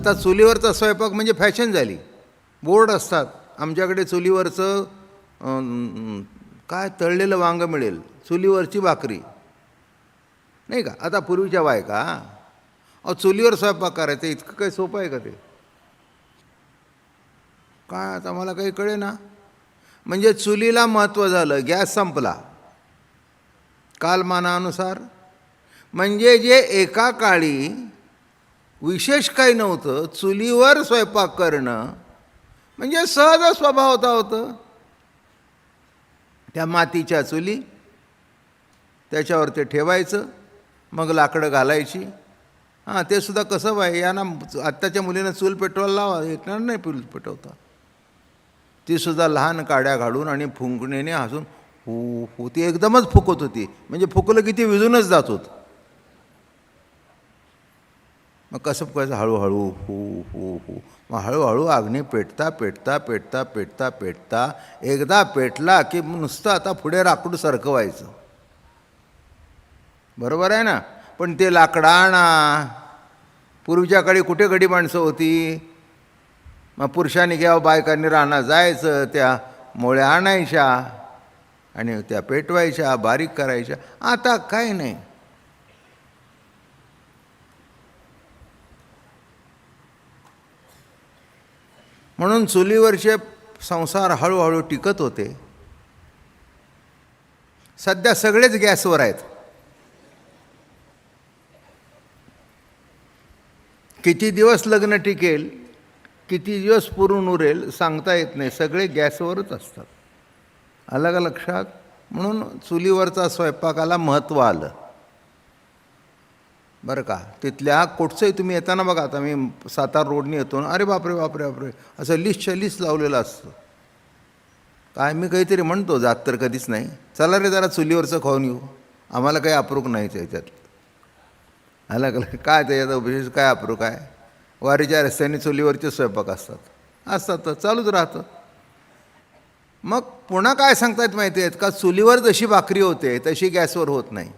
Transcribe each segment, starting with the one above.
आता चुलीवरचा स्वयंपाक म्हणजे फॅशन झाली. बोर्ड असतात आमच्याकडे चुलीवरचं काय तळलेलं वांगं मिळेल, चुलीवरची भाकरी, नाही का. आता पूर्वीच्या बायका चुलीवर स्वयंपाक करायचं इतकं काही सोपं आहे का ते? काय आता मला काही कळे ना. म्हणजे चुलीला महत्त्व झालं, गॅस संपला कालमानानुसार. म्हणजे जे एका काळी विशेष काही नव्हतं, चुलीवर स्वयंपाक करणं म्हणजे सहज स्वभाव होतं. त्या मातीच्या चुली, त्याच्यावर ते ठेवायचं, मग लाकडं घालायची. ते सुद्धा कसं बाय यांना आत्ताच्या मुलीनं चूल पेटवायला लावा, येणार नाही चूल पेटवता. ती सुद्धा लहान काड्या घालून आणि फुंकणीने हसून हू हू ती एकदमच फुकत होती. म्हणजे फुकलं की ती विजूनच जात होतं. मग कसं फुकायचं? हळूहळू हू हू हू. मग हळूहळू अग्नी पेटता पेटता पेटता पेटता पेटता एकदा पेटला की नुसतं आता पुढे राखूड सरकवायचं. बरोबर आहे ना. पण ते लाकडं आणा. पूर्वीच्या काळी कुठे गडी माणसं होती? मग पुरुषांनी घ्यावं, बायकांनी रानात जायचं, त्या मोळ्या आणायच्या आणि त्या पेटवायच्या, बारीक करायच्या. आता काय नाही. म्हणून चुलीवरचे संसार हळूहळू टिकत होते. सध्या सगळेच गॅसवर आहेत. किती दिवस लग्न टिकेल, किती दिवस पुरून उरेल सांगता येत नाही. सगळे गॅसवरच असतात. आलं का लक्षात? म्हणून चुलीवरचा स्वयंपाकाला महत्त्व आलं बरं का. तिथल्या कुठचंही तुम्ही येताना बघा, आता मी सातारा रोडने येतो, अरे बापरे बापरे बापरे असं लिस्ट लावलेलं असतं. काय मी काहीतरी म्हणतो, जात तर कधीच नाही, चला रे जरा चुलीवरचं खाऊन येऊ. आम्हाला काही अप्रूप नाहीच याच्यात. आला का? काय त्याच्यात विशेष काय अप्रूप आहे? वारीच्या रस्त्याने चुलीवरचे स्वयंपाक असतात तर चालूच राहतं. मग पुन्हा काय सांगतायत माहिती आहेत का? चुलीवर जशी भाकरी होते तशी गॅसवर होत नाही.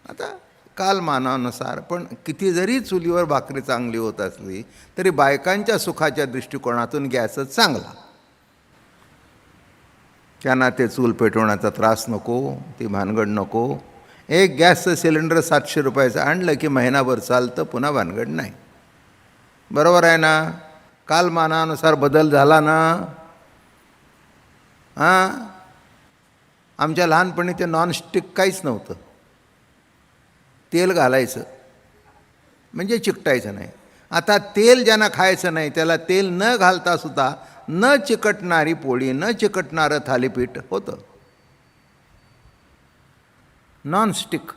आता कालमानानुसार पण किती जरी चुलीवर भाकरी चांगली होत असली तरी बायकांच्या सुखाच्या दृष्टिकोनातून गॅसच चांगला. त्यांना ते चूल पेटवण्याचा त्रास नको, ती भानगड नको. एक गॅसचं सिलेंडर 700 रुपयाचं आणलं की महिनाभर चालतं, पुन्हा भानगड नाही. बरोबर आहे ना. कालमानानुसार बदल झाला ना. आमच्या लहानपणी ते नॉनस्टिक काहीच नव्हतं. तेल घालायचं म्हणजे चिकटायचं नाही. आता तेल ज्यांना खायचं नाही त्याला तेल न घालता सुद्धा न चिकटणारी पोळी, न चिकटणारं थालीपीठ होतं. नॉनस्टिक.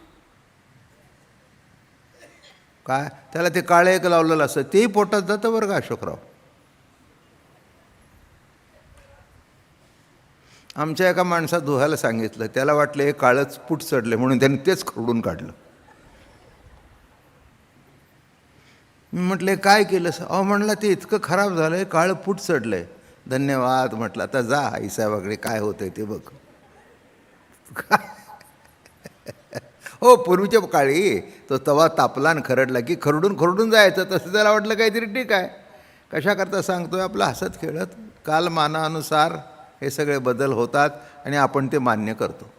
काय त्याला ते काळे एक लावलेलं असतं, तेही पोटात जातं बरं का अशोकराव. आमच्या एका माणसात धुवायला सांगितलं, त्याला वाटलं हे काळंच पुट चढले म्हणून त्याने तेच खरडून काढलं. मी म्हटलं काय केलं? म्हणलं ते इतकं खराब झालं आहे, काळं पुट चढलं आहे. धन्यवाद म्हटलं, आता जा आईसाहेबाकडे काय होतं आहे ते बघ. हो, पूर्वीच्या काळी तो तवा तापला आणि खरडला की खरडून जायचं. तसं त्याला वाटलं काहीतरी ठीक आहे. कशाकरता सांगतोय? आपलं हसत खेळत. कालमानानुसार हे सगळे बदल होतात आणि आपण ते मान्य करतो.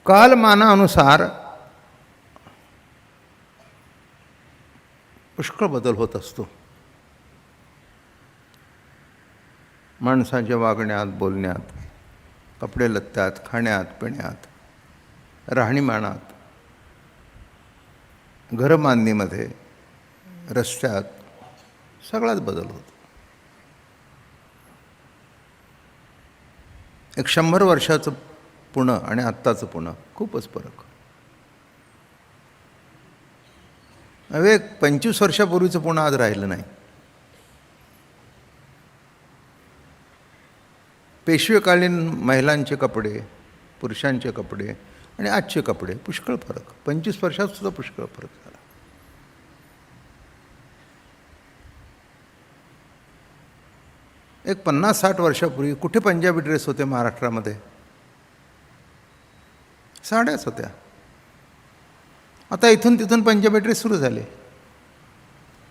कालमानानुसार पुष्कळ बदल होत असतो. माणसाच्या वागण्यात, बोलण्यात, कपडे लत्त्यात, खाण्यात पिण्यात, राहणीमानात, घरबांधणीमध्ये, रस्त्यात सगळाच बदल होतो. एक 100 वर्षाचं पुणं आणि आत्ताचं पुणं खूपच फरक. एक 25 वर्षापूर्वीचं पुणं आज राहिलं नाही. पेशवेकालीन महिलांचे कपडे, पुरुषांचे कपडे आणि आजचे कपडे पुष्कळ फरक. 25 वर्षात सुद्धा पुष्कळ फरक झाला. एक 50-60 वर्षापूर्वी कुठे पंजाबी ड्रेस होते महाराष्ट्रामध्ये? साड्याच होत्या. आता इथून तिथून पंजाबी ड्रेस सुरू झाले.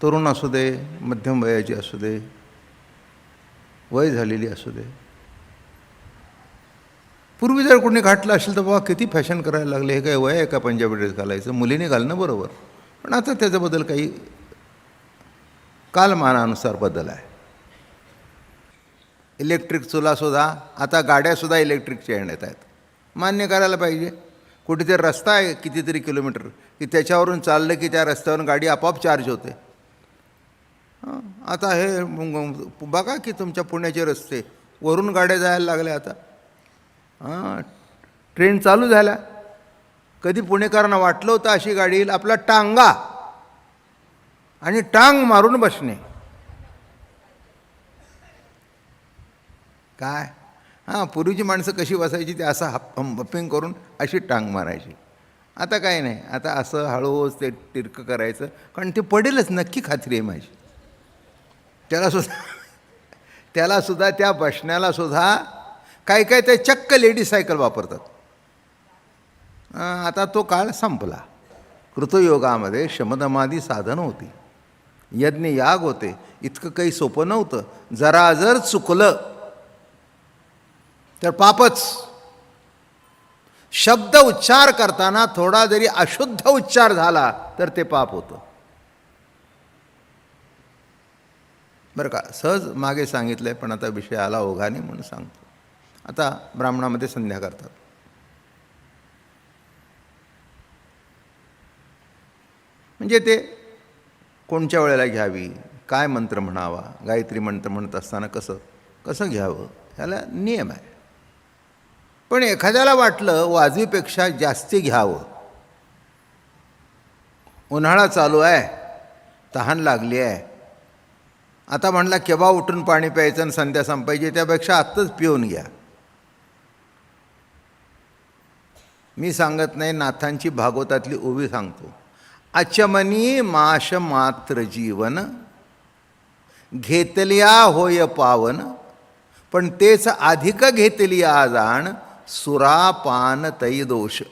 तरुण असू दे, मध्यम वयाची असू दे, वय झालेली असू दे. पूर्वी जर कोणी घातलं असेल तर बाबा किती फॅशन करायला लागले, हे काय वय आहे का पंजाबी ड्रेस घालायचं, मुलीने घालणं बरोबर. पण आता त्याच्याबद्दल काही कालमानानुसार बदल आहे. इलेक्ट्रिक चुलासुद्धा आता गाड्यासुद्धा इलेक्ट्रिकच्या येण्यात आहेत. मान्य करायला पाहिजे. कुठेतरी रस्ता आहे कितीतरी किलोमीटर की त्याच्यावरून चाललं की त्या रस्त्यावरून गाडी आपोआप चार्ज होते. आता हे बघा की तुमच्या पुण्याचे रस्ते वरून गाड्या जायला लागल्या आता. ट्रेन चालू झाल्या. कधी पुणेकरांना वाटलं होतं अशी गाडी येईल. आपला टांगा आणि टांग मारून बसणे काय. पूर्वीची माणसं कशी बसायची ते असं हपिंग करून अशी टांग मारायची. आता काय नाही, आता असं हळूच ते तिरकं करायचं, कारण ते पडेलच नक्की खात्री आहे माझी. त्यालासुद्धा त्या बसण्यालासुद्धा काही काही ते चक्क लेडीज सायकल वापरतात. आता तो काळ संपला. कृतयुगामध्ये शमदमादी साधन होती, यज्ञ याग होते. इतकं काही सोपं नव्हतं. जरा जर चुकलं तर पापच. शब्द उच्चार करताना थोडा जरी अशुद्ध उच्चार झाला तर ते पाप होतं. बरं का, सहज मागे सांगितलं आहे पण आता विषय आला ओघाने म्हणून सांगतो. आता ब्राह्मणामध्ये संध्या करतात. म्हणजे ते कोणत्या वेळेला घ्यावी, काय मंत्र म्हणावा, गायत्री मंत्र म्हणत असताना कसं घ्यावं, ह्याला नियम आहे. पण एखाद्याला वाटलं वाजवीपेक्षा जास्ती घ्यावं, उन्हाळा चालू आहे, तहान लागली आहे, आता म्हणला केव्हा उठून पाणी प्यायचं आणि संध्या संपायची, त्यापेक्षा आत्ताच पिऊन घ्या. मी सांगत नाही, नाथांची भागवतातली ओवी सांगतो. अचमनी माश मात्र जीवन घेतल्या होय पावन, पण तेच अधिक घेतली आजाण सुरापान तै दोष.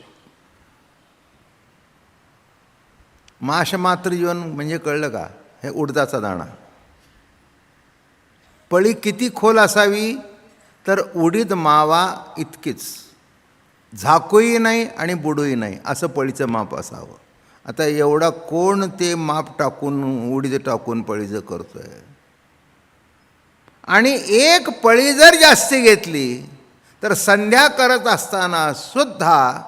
माश मात्र जीवन म्हणजे कळलं का, हे उडदाचा दाणा. पळी किती खोल असावी तर उडीद मावा इतकीच, झाकूही नाही आणि बुडूही नाही असं पळीचं माप असावं. आता एवढा कोण ते माप टाकून उडीद टाकून पळीचं करतोय. आणि एक पळी जर जास्ती घेतली तर संध्या करत असताना सुद्धा,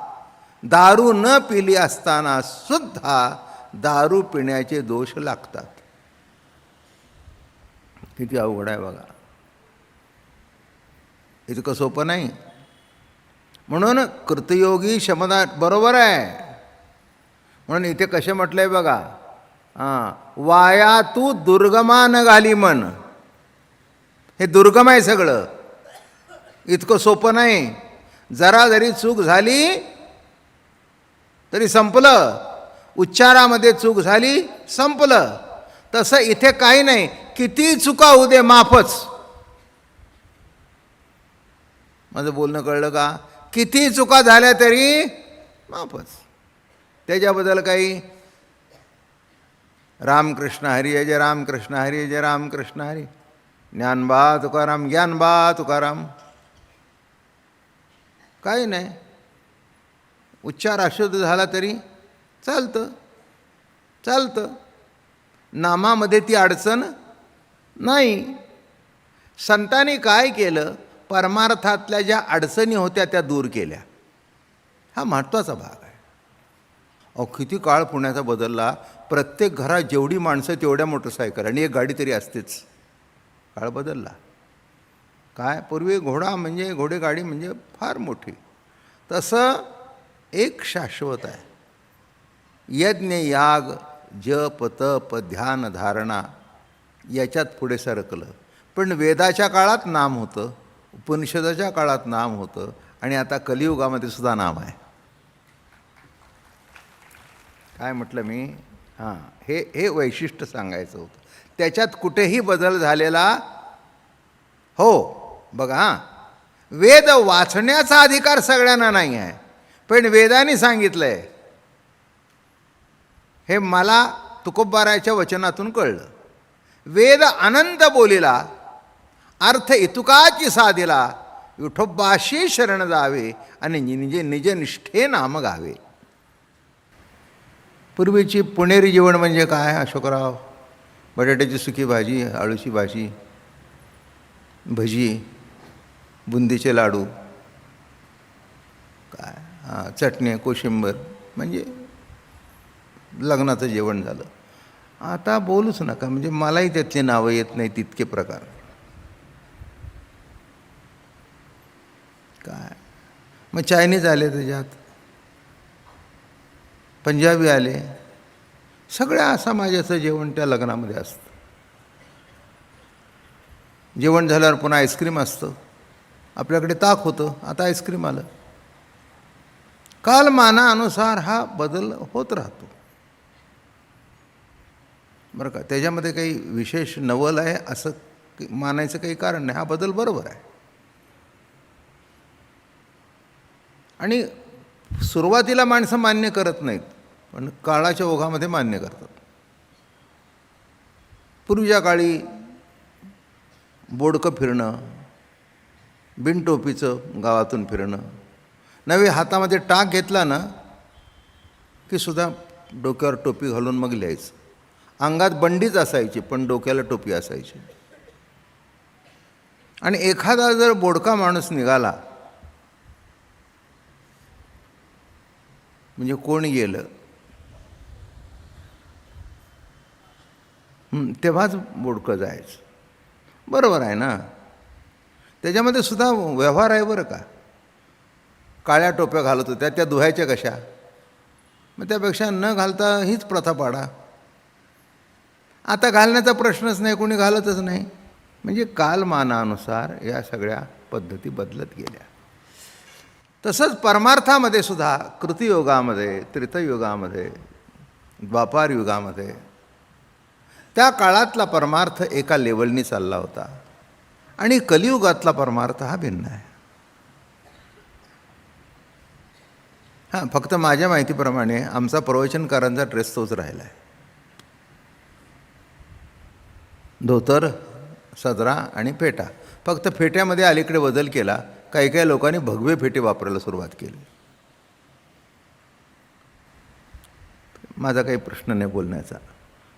दारू न पिली असताना सुद्धा दारू पिण्याचे दोष लागतात. किती अवघड आहे बघा. इतकं सोपं नाही. म्हणून कृतयोगी शमदा बरोबर आहे. म्हणून इथे कसे म्हटलंय बघा, वाया तू दुर्गमान घाली मन. हे दुर्गम आहे सगळं, इतकं सोपं नाही. जरा जरी चूक झाली तरी संपलं. उच्चारामध्ये चूक झाली संपलं. तसं इथे काही नाही, किती चुका होऊ दे माफच. माझं बोलणं कळलं का? किती चुका झाल्या तरी माफच. त्याच्याबद्दल काही रामकृष्ण हरी जय रामकृष्ण हरी जय रामकृष्ण हरी, ज्ञानबा तुकाराम, ज्ञानबा तुकाराम, काही नाही. उच्चार अशुद्ध झाला तरी चालतं. नामामध्ये ती अडचण नाही. संतांनी काय केलं, परमार्थातल्या ज्या अडचणी होत्या त्या दूर केल्या. हा महत्त्वाचा भाग आहे. किती काळ पुण्याचा बदलला. प्रत्येक घरात जेवढी माणसं तेवढ्या मोटरसायकल आणि एक गाडी तरी असतेच. काळ बदलला. काय पूर्वी घोडेगाडी म्हणजे फार मोठी. तसं एक शाश्वत आहे. यज्ञ याग जप तप ध्यान धारणा याच्यात पुढे सरकलं. पण वेदाच्या काळात नाम होतं, उपनिषदाच्या काळात नाम होतं, आणि आता कलियुगामध्ये सुद्धा नाम आहे. काय म्हटलं मी? हे वैशिष्ट्य सांगायचं होतं. त्याच्यात कुठेही बदल झालेला हो. बघा, वेद वाचण्याचा अधिकार सगळ्यांना नाही आहे, पण वेदाने सांगितलं आहे हे मला तुकोबारायाच्या वचनातून कळलं. वेद अनंत बोलिला, अर्थ इतुकाची साधिला, विठोबाशी शरण जावे आणि निज निष्ठे नाम गावे. पूर्वीची पुणेरी जेवण म्हणजे काय अशोकराव? बटाट्याची सुकी भाजी, आळूची भाजी, भजी, बुंदीचे लाडू, काय चटणी, कोशिंबर, म्हणजे लग्नाचं जेवण झालं. आता बोलूच नका, म्हणजे मलाही त्यातली नावं येत नाही तितके प्रकार. काय मग चायनीज आले, त्याच्यात पंजाबी आले, सगळ्या समाजाचं जेवण त्या लग्नामध्ये असतं. जेवण झाल्यावर पुन्हा आईस्क्रीम असतं. आपल्याकडे ताक होतं, आता आईस्क्रीम आलं. कालमानानुसार हा बदल होत राहतो बरं का. त्याच्यामध्ये काही विशेष नवल आहे असं मानायचं काही कारण नाही. हा बदल बरोबर आहे. आणि सुरुवातीला माणसं मान्य करत नाहीत, पण काळाच्या ओघामध्ये मान्य करतात. पूर्वीच्या काळी बोडकं फिरणं, बिनटोपीचं गावातून फिरणं, नवे हातामध्ये टाक घेतला ना की सुद्धा डोक्यावर टोपी घालून मग लिहायचं. अंगात बंडीच असायची पण डोक्याला टोपी असायची. आणि एखादा जर बोडका माणूस निघाला म्हणजे कोण गेलं तेव्हाच बोडकं जायचं. बरोबर आहे ना. त्याच्यामध्ये सुद्धा व्यवहार आहे बरं का. काळ्या टोप्या घालत होत्या, त्या धुवायच्या कशा? मग त्यापेक्षा न घालता हीच प्रथा पाडा. आता घालण्याचा प्रश्नच नाही, कोणी घालतच नाही. म्हणजे कालमानानुसार या सगळ्या पद्धती बदलत गेल्या. तसंच परमार्थामध्ये सुद्धा कृतियुगामध्ये, त्रेतायुगामध्ये, द्वापार युगामध्ये त्या काळातला परमार्थ एका लेवलनी चालला होता आणि कलियुगातला परमार्थ हा भिन्न आहे. हां, फक्त माझ्या माहितीप्रमाणे आमचा प्रवचनकारांचा ड्रेस तोच राहिला आहे. धोतर, सदरा आणि फेटा. फक्त फेट्यामध्ये अलीकडे बदल केला. काही काही लोकांनी भगवे फेटे वापरायला सुरुवात केली. माझा काही प्रश्न नाही बोलण्याचा.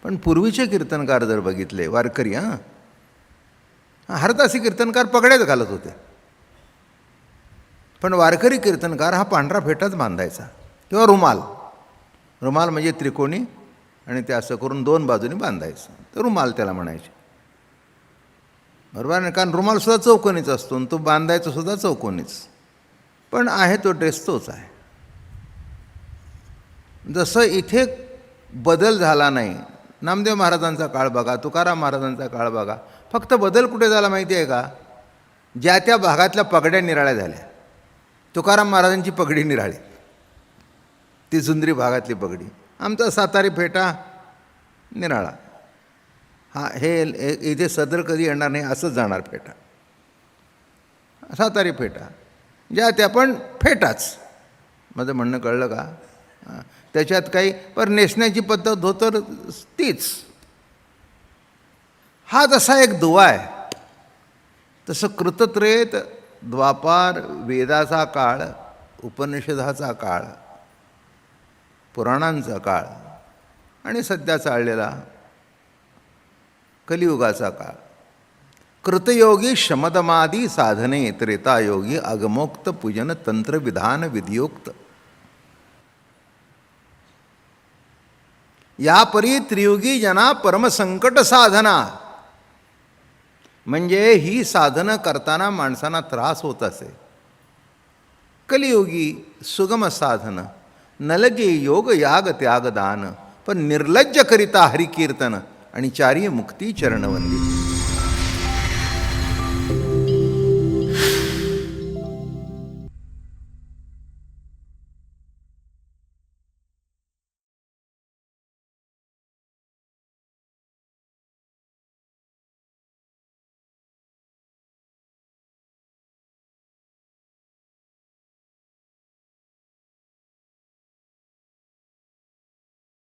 पण पूर्वीचे कीर्तनकार जर बघितले, वारकरी, हरतासी कीर्तनकार पगड्याच घालत होते, पण वारकरी कीर्तनकार हा पांढरा फेटाच बांधायचा किंवा रुमाल. रुमाल म्हणजे त्रिकोणी आणि ते असं करून दोन बाजूनी बांधायचं, तर रुमाल त्याला म्हणायचे. बरोबर आहे, कारण रुमालसुद्धा चौकोनीच असतो आणि तो बांधायचा सुद्धा चौकोनीच. पण आहे तो ड्रेस तोच आहे. जसं इथे बदल झाला नाही. नामदेव महाराजांचा काळ बघा, तुकाराम महाराजांचा काळ बघा. फक्त बदल कुठे झाला माहिती आहे का? ज्या त्या भागातल्या पगड्या निराळ्या झाल्या. तुकाराम महाराजांची पगडी निराळी, ती सुंदरी भागातली पगडी. आमचा सातारी फेटा निराळा. हा, हे इथे सदर कधी येणार नाही, असंच जाणार फेटा. सातारी फेटा, ज्या त्या पण फेटाच. माझं म्हणणं कळलं का? त्याच्यात काही पर नेसण्याची पद्धत धोतर तीच. हा जसा एक दुवा आहे, तसं कृतत्रेत, द्वापार, वेदाचा काळ, उपनिषदाचा काळ, पुराणांचा काळ आणि सध्या चाललेला कलियुगाचा काळ. कृतयोगी शमदमादी साधने, त्रेतायोगी अगमोक्त पूजन तंत्र विधान विधियोक्त. यापरी त्रियुगी जना परमसंकट साधना. म्हणजे ही साधनं करताना माणसांना त्रास होत असे. कलियुगी सुगम साधन, नलगे योग याग त्यागदान, पण निर्लज्ज करिता हरिकीर्तन आणि चारी मुक्ती चरणवंदी.